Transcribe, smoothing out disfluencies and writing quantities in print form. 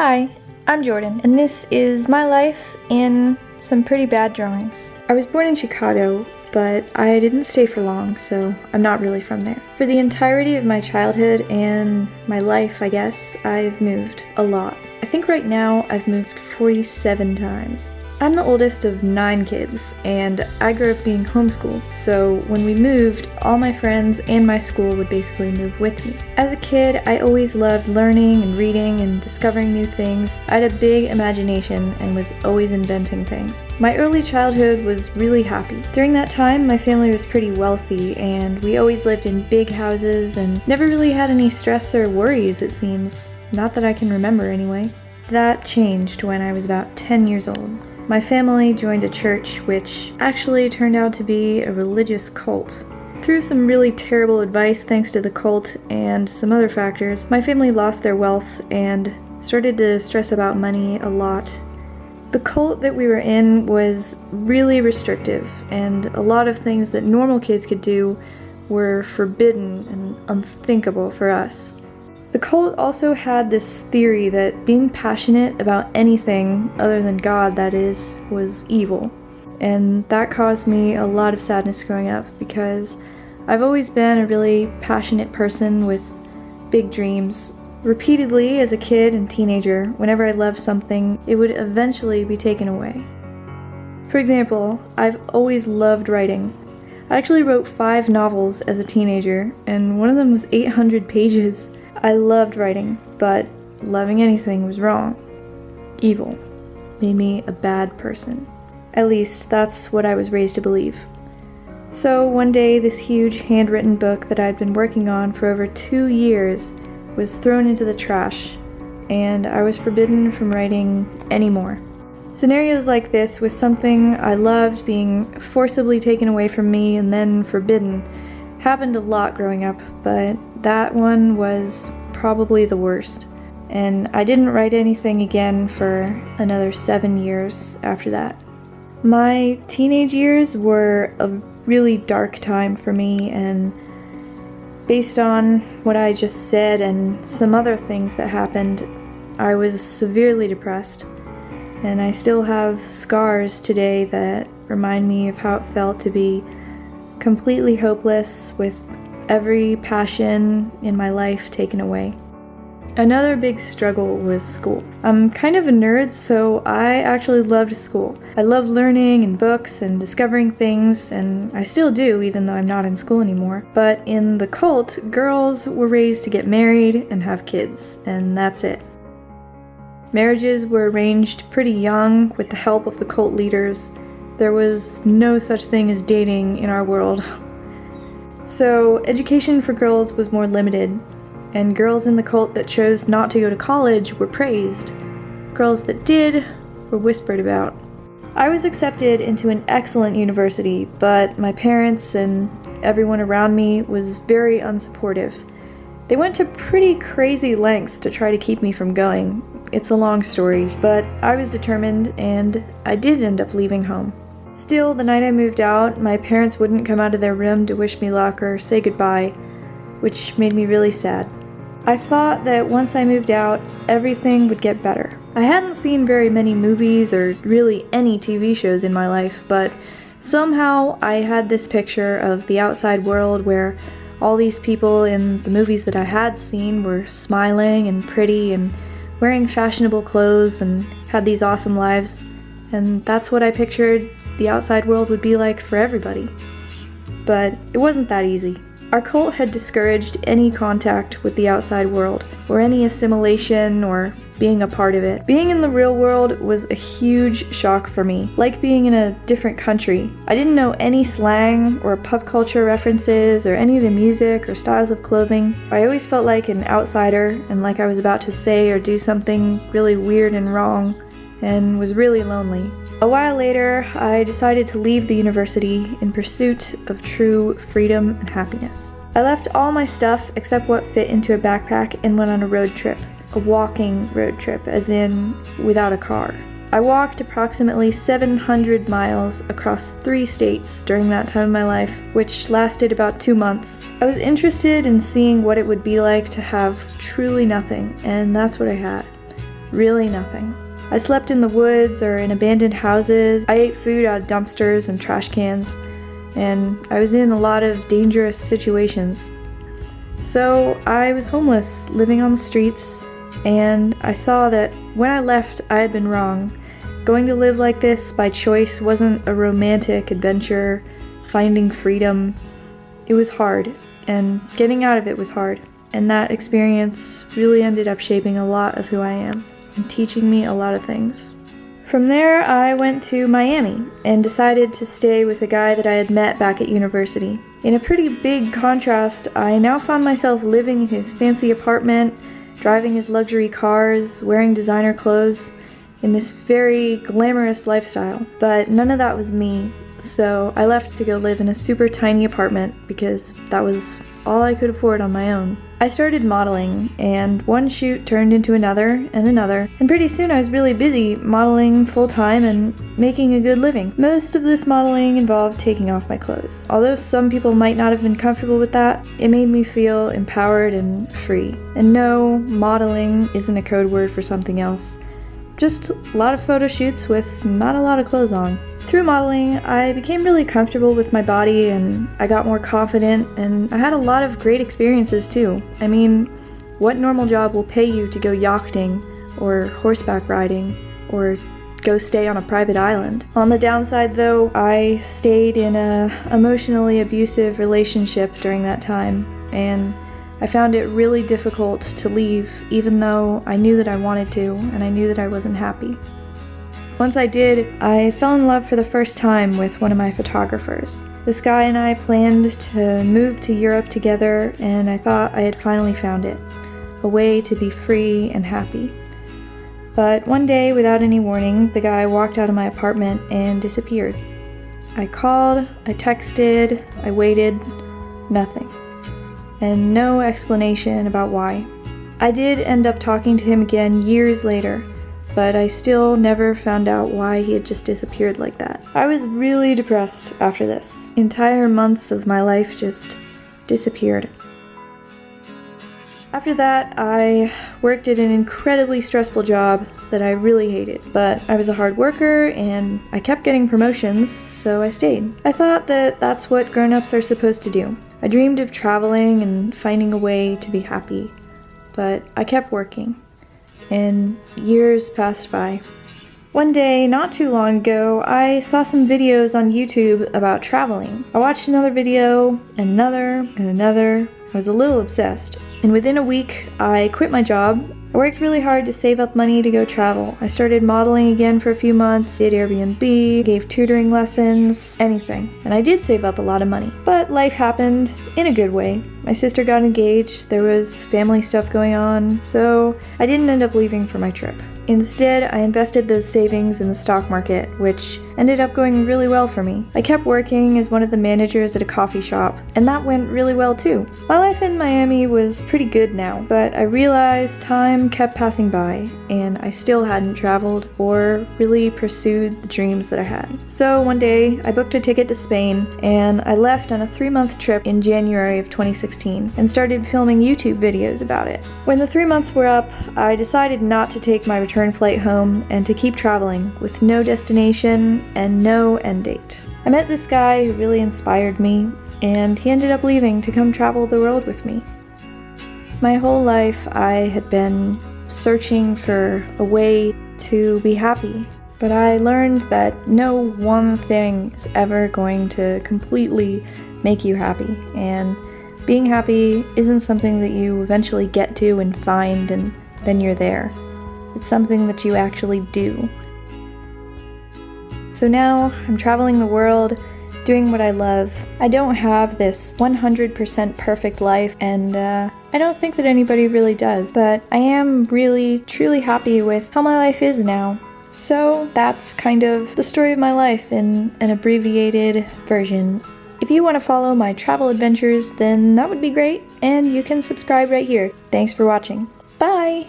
Hi, I'm Jordan, and this is my life in some pretty bad drawings. I was born in Chicago, but I didn't stay for long, so I'm not really from there. For the entirety of my childhood and my life, I guess, I've moved a lot. I think right now I've moved 47 times. I'm the oldest of 9 kids, and I grew up being homeschooled, so when we moved, all my friends and my school would basically move with me. As a kid, I always loved learning and reading and discovering new things. I had a big imagination and was always inventing things. My early childhood was really happy. During that time, my family was pretty wealthy, and we always lived in big houses and never really had any stress or worries, it seems. Not that I can remember anyway. That changed when I was about 10 years old. My family joined a church which actually turned out to be a religious cult. Through some really terrible advice thanks to the cult and some other factors, my family lost their wealth and started to stress about money a lot. The cult that we were in was really restrictive, and a lot of things that normal kids could do were forbidden and unthinkable for us. The cult also had this theory that being passionate about anything other than God, that is, was evil. And that caused me a lot of sadness growing up because I've always been a really passionate person with big dreams. Repeatedly, as a kid and teenager, whenever I loved something, it would eventually be taken away. For example, I've always loved writing. I actually wrote 5 novels as a teenager, and one of them was 800 pages. I loved writing, but loving anything was wrong. Evil. Made me a bad person. At least, that's what I was raised to believe. So one day, this huge handwritten book that I'd been working on for over 2 years was thrown into the trash, and I was forbidden from writing anymore. Scenarios like this, with something I loved being forcibly taken away from me and then forbidden, happened a lot growing up, but that one was probably the worst. And I didn't write anything again for another 7 years after that. My teenage years were a really dark time for me, and based on what I just said and some other things that happened, I was severely depressed. And I still have scars today that remind me of how it felt to be completely hopeless with every passion in my life taken away. Another big struggle was school. I'm kind of a nerd, so I actually loved school. I loved learning and books and discovering things, and I still do, even though I'm not in school anymore. But in the cult, girls were raised to get married and have kids, and that's it. Marriages were arranged pretty young with the help of the cult leaders. There was no such thing as dating in our world. So education for girls was more limited, and girls in the cult that chose not to go to college were praised. Girls that did were whispered about. I was accepted into an excellent university, but my parents and everyone around me was very unsupportive. They went to pretty crazy lengths to try to keep me from going. It's a long story, but I was determined, and I did end up leaving home. Still, the night I moved out, my parents wouldn't come out of their room to wish me luck or say goodbye, which made me really sad. I thought that once I moved out, everything would get better. I hadn't seen very many movies or really any TV shows in my life, but somehow I had this picture of the outside world where all these people in the movies that I had seen were smiling and pretty and wearing fashionable clothes and had these awesome lives, and that's what I pictured the outside world would be like for everybody. But it wasn't that easy. Our cult had discouraged any contact with the outside world, or any assimilation or being a part of it. Being in the real world was a huge shock for me, like being in a different country. I didn't know any slang or pop culture references or any of the music or styles of clothing. I always felt like an outsider and like I was about to say or do something really weird and wrong, and was really lonely. A while later, I decided to leave the university in pursuit of true freedom and happiness. I left all my stuff except what fit into a backpack and went on a road trip. A walking road trip, as in without a car. I walked approximately 700 miles across 3 states during that time of my life, which lasted about 2 months. I was interested in seeing what it would be like to have truly nothing, and that's what I had. really nothing. I slept in the woods or in abandoned houses. I ate food out of dumpsters and trash cans, and I was in a lot of dangerous situations. So I was homeless, living on the streets, and I saw that when I left, I had been wrong. Going to live like this by choice wasn't a romantic adventure, finding freedom. It was hard, and getting out of it was hard. And that experience really ended up shaping a lot of who I am and teaching me a lot of things. From there, I went to Miami and decided to stay with a guy that I had met back at university. In a pretty big contrast, I now found myself living in his fancy apartment, driving his luxury cars, wearing designer clothes, in this very glamorous lifestyle. But none of that was me, so I left to go live in a super tiny apartment because that was all I could afford on my own. I started modeling, and one shoot turned into another, and pretty soon I was really busy modeling full-time and making a good living. Most of this modeling involved taking off my clothes. Although some people might not have been comfortable with that, it made me feel empowered and free. And no, modeling isn't a code word for something else. Just a lot of photo shoots with not a lot of clothes on. Through modeling, I became really comfortable with my body and I got more confident, and I had a lot of great experiences too. I mean, what normal job will pay you to go yachting or horseback riding or go stay on a private island? On the downside though, I stayed in a emotionally abusive relationship during that time, and I found it really difficult to leave, even though I knew that I wanted to and I knew that I wasn't happy. Once I did, I fell in love for the first time with one of my photographers. This guy and I planned to move to Europe together, and I thought I had finally found it, a way to be free and happy. But one day, without any warning, the guy walked out of my apartment and disappeared. I called, I texted, I waited, nothing. And no explanation about why. I did end up talking to him again years later, but I still never found out why he had just disappeared like that. I was really depressed after this. Entire months of my life just disappeared. After that, I worked at an incredibly stressful job that I really hated, but I was a hard worker and I kept getting promotions, so I stayed. I thought that that's what grown-ups are supposed to do. I dreamed of traveling and finding a way to be happy, but I kept working. And years passed by. One day, not too long ago, I saw some videos on YouTube about traveling. I watched another video, another, and another. I was a little obsessed. And within a week, I quit my job. I worked really hard to save up money to go travel. I started modeling again for a few months, did Airbnb, gave tutoring lessons, anything. And I did save up a lot of money. But life happened in a good way. My sister got engaged, there was family stuff going on, so I didn't end up leaving for my trip. Instead, I invested those savings in the stock market, which ended up going really well for me. I kept working as one of the managers at a coffee shop, and that went really well too. My life in Miami was pretty good now, but I realized time kept passing by, and I still hadn't traveled or really pursued the dreams that I had. So one day, I booked a ticket to Spain, and I left on a 3-month trip in January of 2016, and started filming YouTube videos about it. When the 3 months were up, I decided not to take my return flight home and to keep traveling with no destination and no end date. I met this guy who really inspired me, and he ended up leaving to come travel the world with me. My whole life I had been searching for a way to be happy, but I learned that no one thing is ever going to completely make you happy, and being happy isn't something that you eventually get to and find and then you're there. It's something that you actually do. So now I'm traveling the world, doing what I love. I don't have this 100% perfect life, and I don't think that anybody really does, but I am really, truly happy with how my life is now. So that's kind of the story of my life in an abbreviated version. If you want to follow my travel adventures, then that would be great, and you can subscribe right here. Thanks for watching. Bye!